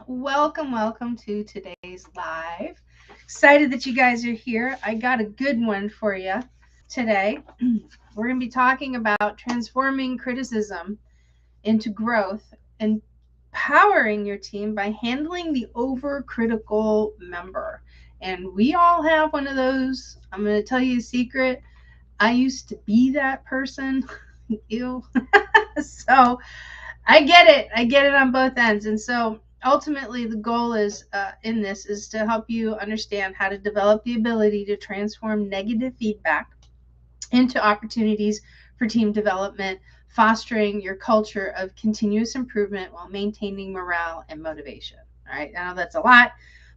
Welcome to today's live. Excited that you guys are here. I got a good one for you today. We're going to be talking about transforming criticism into growth and empowering your team by handling the overcritical member. And we all have one of those. I'm going to tell you a secret. I used to be that person. Ew. So I get it. I get it on both ends. And so ultimately the goal is in this is to help you understand how to develop the ability to transform negative feedback into opportunities for team development, fostering your culture of continuous improvement while maintaining morale and motivation. All right. I know that's a lot,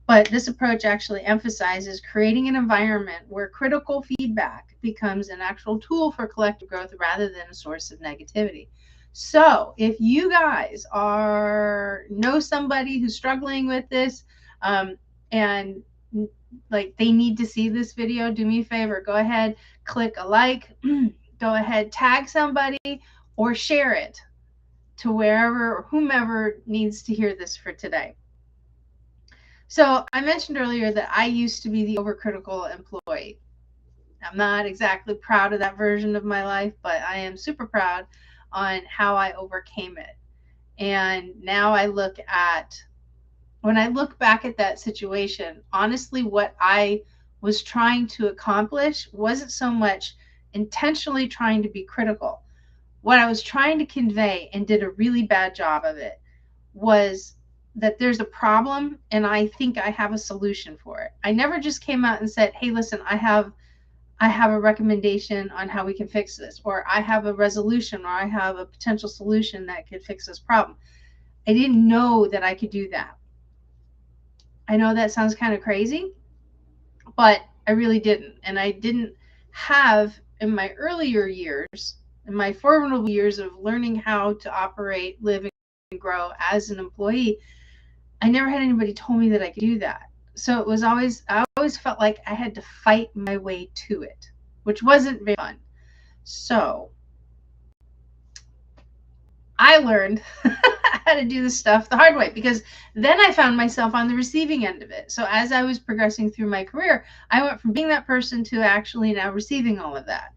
but this approach actually emphasizes creating an environment where critical feedback becomes an actual tool for collective growth rather than a source of negativity. So if you guys know somebody who's struggling with this, and like they need to see this video, do me a favor, go ahead, click a like, go ahead, tag somebody or share it to wherever or whomever needs to hear this for today. So I mentioned earlier that I used to be the overcritical employee. I'm not exactly proud of that version of my life, but I am super proud on how I overcame it. And now when I look back at that situation, honestly, what I was trying to accomplish wasn't so much intentionally trying to be critical. What I was trying to convey, and did a really bad job of it, was that there's a problem and I think I have a solution for it. I never just came out and said, hey, listen, I have a recommendation on how we can fix this, or I have a resolution, or I have a potential solution that could fix this problem. I didn't know that I could do that. I know that sounds kind of crazy, but I really didn't. And I didn't have in my earlier years, in my formidable years of learning how to operate, live, and grow as an employee, I never had anybody told me that I could do that. So I always felt like I had to fight my way to it, which wasn't very fun. So I learned how to do this stuff the hard way, because then I found myself on the receiving end of it. So as I was progressing through my career, I went from being that person to actually now receiving all of that.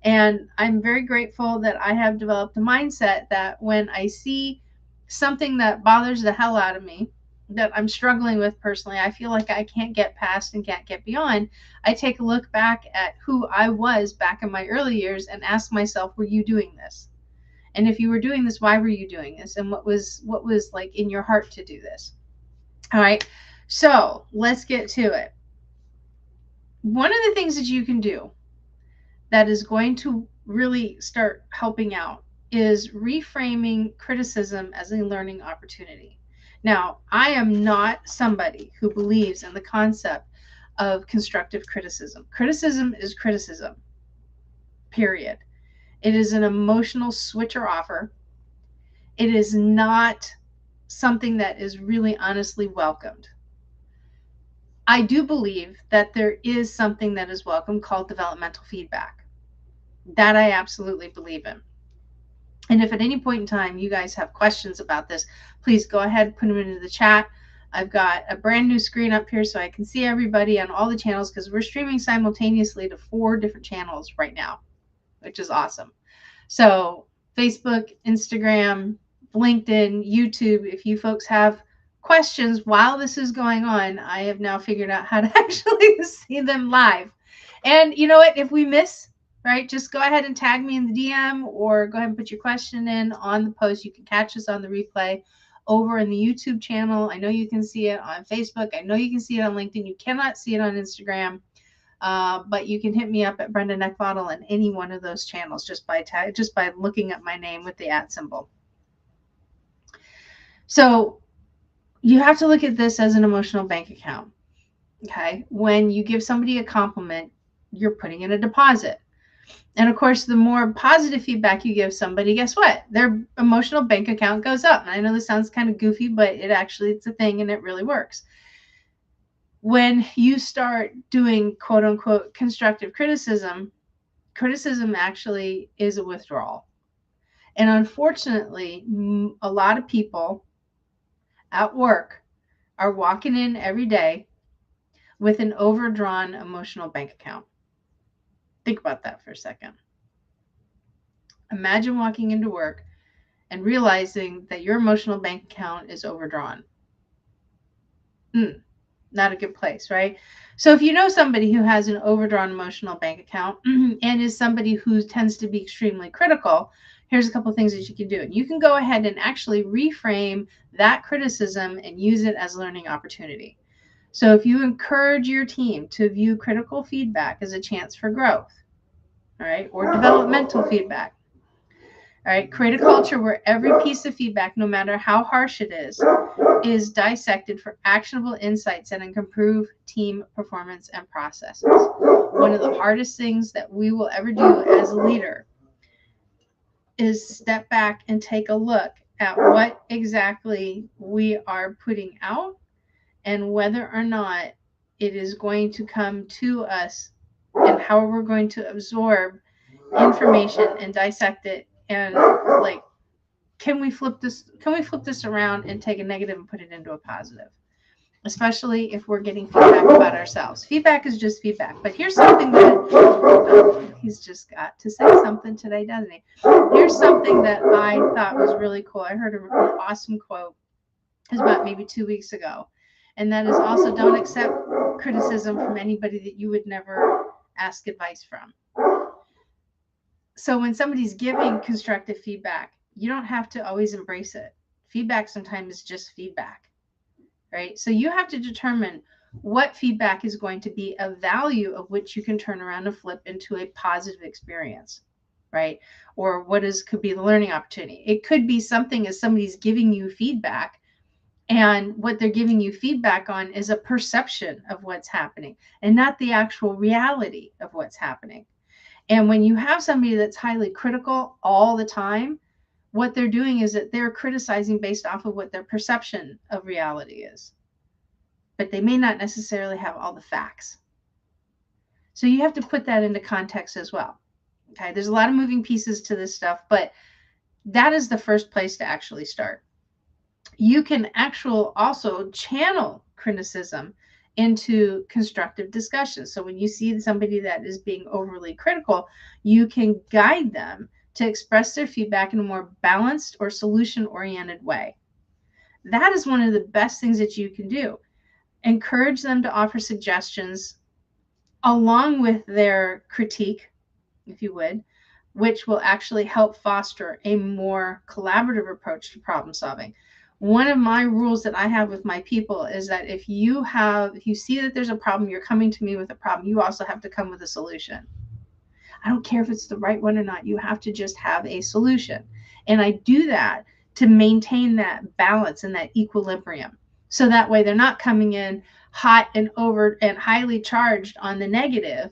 And I'm very grateful that I have developed a mindset that when I see something that bothers the hell out of me, that I'm struggling with personally, I feel like I can't get past and can't get beyond, I take a look back at who I was back in my early years and ask myself, were you doing this? And if you were doing this, why were you doing this? And what was like in your heart to do this? All right. So let's get to it. One of the things that you can do that is going to really start helping out is reframing criticism as a learning opportunity. Now, I am not somebody who believes in the concept of constructive criticism. Criticism is criticism, period. It is an emotional switcher offer. It is not something that is really honestly welcomed. I do believe that there is something that is welcome called developmental feedback. That I absolutely believe in. And if at any point in time you guys have questions about this, please go ahead and put them into the chat. I've got a brand new screen up here so I can see everybody on all the channels, because we're streaming simultaneously to 4 different channels right now, which is awesome. So Facebook, Instagram, LinkedIn, YouTube, if you folks have questions while this is going on, I have now figured out how to actually see them live. And you know what, if we miss, right, just go ahead and tag me in the DM, or go ahead and put your question in on the post. You can catch us on the replay over in the YouTube channel. I know you can see it on Facebook. I know you can see it on LinkedIn. You cannot see it on Instagram. But you can hit me up at Brenda Neckbottle on any one of those channels just by looking up my name with the @ symbol. So you have to look at this as an emotional bank account. Okay, when you give somebody a compliment, you're putting in a deposit. And of course, the more positive feedback you give somebody, guess what? Their emotional bank account goes up. And I know this sounds kind of goofy, but it's a thing and it really works. When you start doing quote unquote constructive criticism actually is a withdrawal. And unfortunately, a lot of people at work are walking in every day with an overdrawn emotional bank account. Think about that for a second. Imagine walking into work and realizing that your emotional bank account is overdrawn. Not a good place, right? So if you know somebody who has an overdrawn emotional bank account and is somebody who tends to be extremely critical, here's a couple of things that you can do. You can go ahead and actually reframe that criticism and use it as a learning opportunity. So if you encourage your team to view critical feedback as a chance for growth, all right, or developmental feedback, all right, create a culture where every piece of feedback, no matter how harsh it is dissected for actionable insights that can improve team performance and processes. One of the hardest things that we will ever do as a leader is step back and take a look at what exactly we are putting out and whether or not it is going to come to us and how we're going to absorb information and dissect it and like can we flip this around and take a negative and put it into a positive, especially if we're getting feedback about ourselves. Feedback is just feedback. But here's something that he's just got to say something today, doesn't he? Here's something that I thought was really cool. I heard an awesome quote. It was about maybe 2 weeks ago. And that is also don't accept criticism from anybody that you would never ask advice from. So when somebody's giving constructive feedback, you don't have to always embrace it. Feedback sometimes is just feedback, right? So you have to determine what feedback is going to be of value of which you can turn around and flip into a positive experience, right? Or what could be the learning opportunity. It could be something as somebody's giving you feedback, and what they're giving you feedback on is a perception of what's happening and not the actual reality of what's happening. And when you have somebody that's highly critical all the time, what they're doing is that they're criticizing based off of what their perception of reality is. But they may not necessarily have all the facts. So you have to put that into context as well. Okay, there's a lot of moving pieces to this stuff, but that is the first place to actually start. You can also channel criticism into constructive discussion. So when you see somebody that is being overly critical, you can guide them to express their feedback in a more balanced or solution-oriented way. That is one of the best things that you can do. Encourage them to offer suggestions along with their critique, if you would, which will actually help foster a more collaborative approach to problem solving. One of my rules that I have with my people is that if you see that there's a problem, you're coming to me with a problem, you also have to come with a solution. I don't care if it's the right one or not. You have to just have a solution. And I do that to maintain that balance and that equilibrium. So that way they're not coming in hot and over and highly charged on the negative,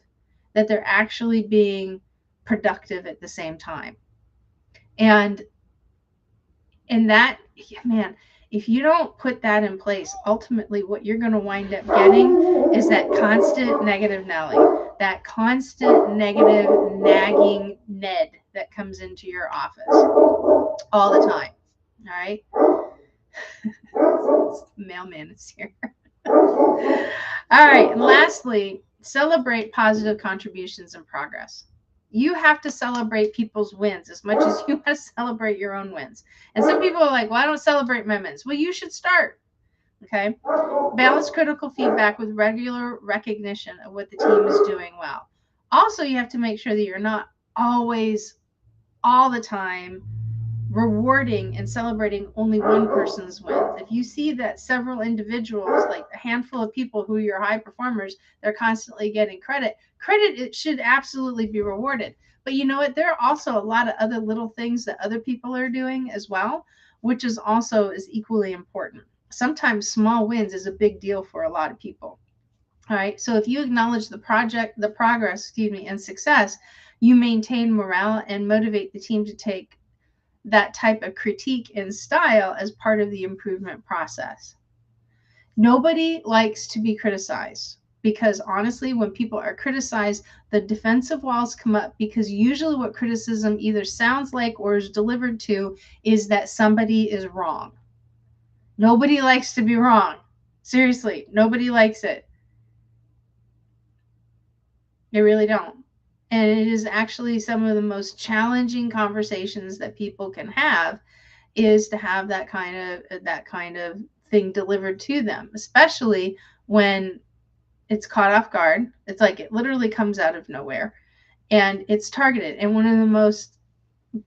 that they're actually being productive at the same time. And that, man, if you don't put that in place, ultimately what you're going to wind up getting is that constant negative Nelly, that constant negative nagging Ned that comes into your office all the time. All right. The mailman is here. All right. And lastly, celebrate positive contributions and progress. You have to celebrate people's wins as much as you want to celebrate your own wins. And some people are like, well, I don't celebrate my wins. Well, you should start. Okay. Balance critical feedback with regular recognition of what the team is doing well. Also, you have to make sure that you're not always, all the time, rewarding and celebrating only one person's wins. If you see that several individuals, like a handful of people who are high performers, they're constantly getting credit, it should absolutely be rewarded. But you know what? There are also a lot of other little things that other people are doing as well, which is equally important. Sometimes small wins is a big deal for a lot of people. All right. So if you acknowledge the progress, and success, you maintain morale and motivate the team to take that type of critique and style as part of the improvement process. Nobody likes to be criticized, because honestly, when people are criticized, the defensive walls come up, because usually what criticism either sounds like or is delivered to is that somebody is wrong. Nobody likes to be wrong. Seriously, nobody likes it. They really don't. And it is actually some of the most challenging conversations that people can have, is to have that kind of thing delivered to them, especially when it's caught off guard. It's like it literally comes out of nowhere and it's targeted. And one of the most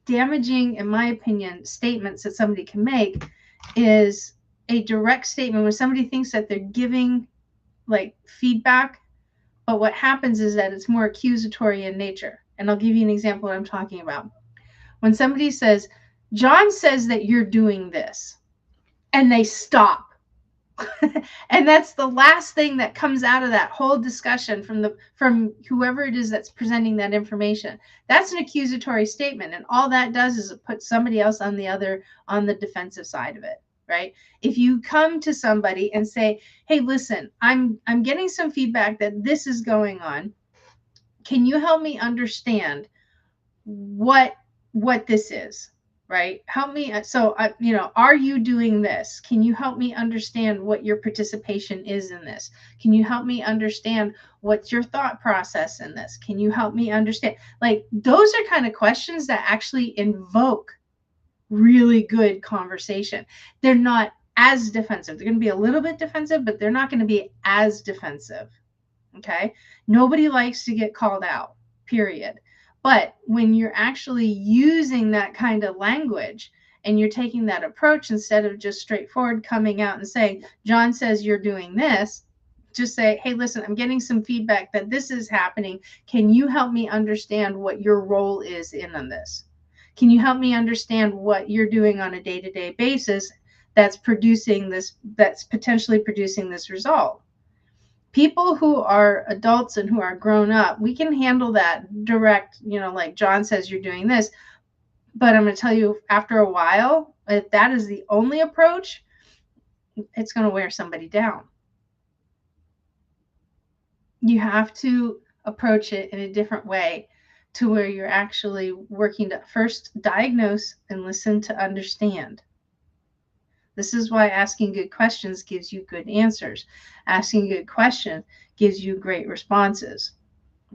damaging, in my opinion, statements that somebody can make is a direct statement when somebody thinks that they're giving like feedback, but what happens is that it's more accusatory in nature. And I'll give you an example of what I'm talking about. When somebody says, John says that you're doing this, and they stop. And that's the last thing that comes out of that whole discussion from whoever it is that's presenting that information. That's an accusatory statement, and all that does is it puts somebody else on the defensive side of it, right? If you come to somebody and say, hey, listen, I'm getting some feedback that this is going on, can you help me understand what this is? Right? Help me. So, are you doing this? Can you help me understand what your participation is in this? Can you help me understand what's your thought process in this? Can you help me understand? Like, those are kind of questions that actually invoke really good conversation. They're not as defensive. They're going to be a little bit defensive, but they're not going to be as defensive. Okay? Nobody likes to get called out, period. But when you're actually using that kind of language and you're taking that approach, instead of just straightforward coming out and saying, John says you're doing this, just say, hey, listen, I'm getting some feedback that this is happening. Can you help me understand what your role is in on this? Can you help me understand what you're doing on a day-to-day basis that's potentially producing this result? People who are adults and who are grown up, we can handle that direct, like John says you're doing this. But I'm going to tell you, after a while, if that is the only approach, it's going to wear somebody down. You have to approach it in a different way, to where you're actually working to first diagnose and listen to understand. This is why asking good questions gives you good answers. Asking good questions gives you great responses.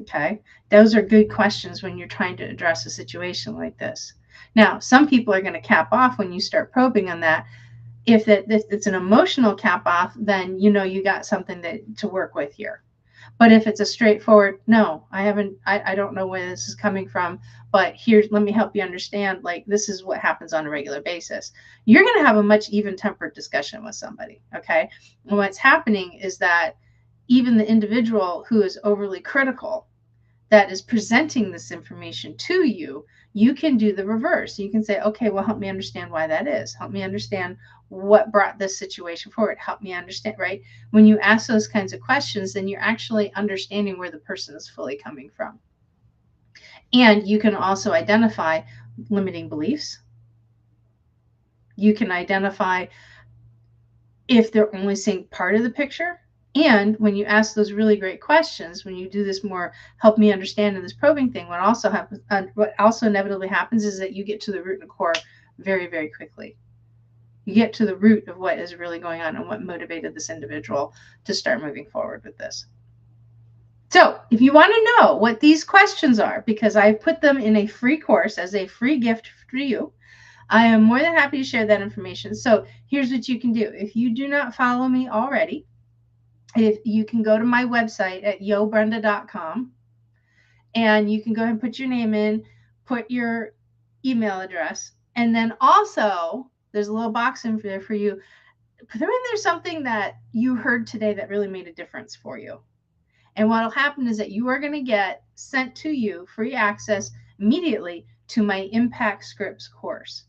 Okay? Those are good questions when you're trying to address a situation like this. Now, some people are going to cap off when you start probing on that. If it's an emotional cap off, then you got something to work with here. But if it's a straightforward, no, I don't know where this is coming from, but let me help you understand, like, this is what happens on a regular basis. You're going to have a much even-tempered discussion with somebody, okay? And what's happening is that even the individual who is overly critical, that is presenting this information to you, you can do the reverse. You can say, okay, well, help me understand why that is. Help me understand what brought this situation forward. Help me understand, right? When you ask those kinds of questions, then you're actually understanding where the person is fully coming from. And you can also identify limiting beliefs. You can identify if they're only seeing part of the picture. And when you ask those really great questions, when you do this more help me understand in this probing thing, what also inevitably happens is that you get to the root and core very, very quickly. You get to the root of what is really going on and what motivated this individual to start moving forward with this. So if you want to know what these questions are, because I put them in a free course as a free gift for you, I am more than happy to share that information. So here's what you can do. If you do not follow me already, if you can go to my website at yobrenda.com, and you can go ahead and put your name in, put your email address, and then also there's a little box in there for you. Put in there something that you heard today that really made a difference for you. And what will happen is that you are going to get sent to you free access immediately to my Impact Scripts course.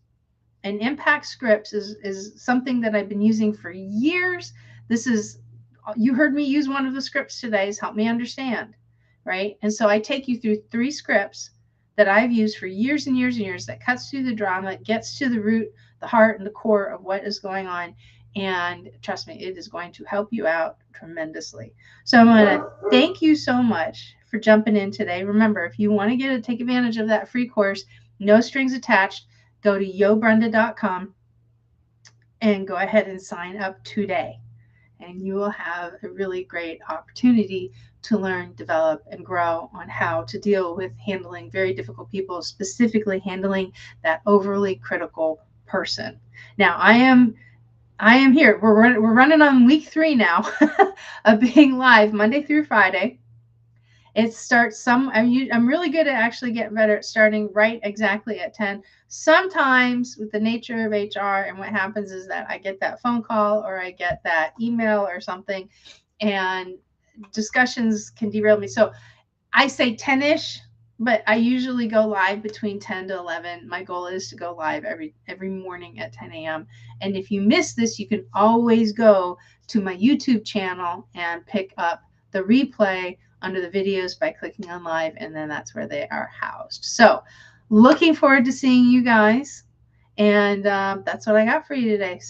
And Impact Scripts is something that I've been using for years. You heard me use one of the scripts today, is help me understand, right? And so I take you through 3 scripts that I've used for years and years and years that cuts through the drama, gets to the root, the heart, and the core of what is going on. And trust me, it is going to help you out tremendously. So I'm going to thank you so much for jumping in today. Remember, if you want to take advantage of that free course, no strings attached, go to yobrenda.com. and go ahead and sign up today. And you will have a really great opportunity to learn, develop, and grow on how to deal with handling very difficult people, specifically handling that overly critical person. Now, I am here. We're running on week 3 now of being live Monday through Friday. It starts I'm really good at actually getting better at starting right exactly at 10. Sometimes with the nature of HR, and what happens is that I get that phone call or I get that email or something, and discussions can derail me. So I say 10ish, but I usually go live between 10 to 11. My goal is to go live every morning at 10 a.m. And if you miss this, you can always go to my YouTube channel and pick up the replay under the videos by clicking on live, and then that's where they are housed. So looking forward to seeing you guys. And that's what I got for you today. So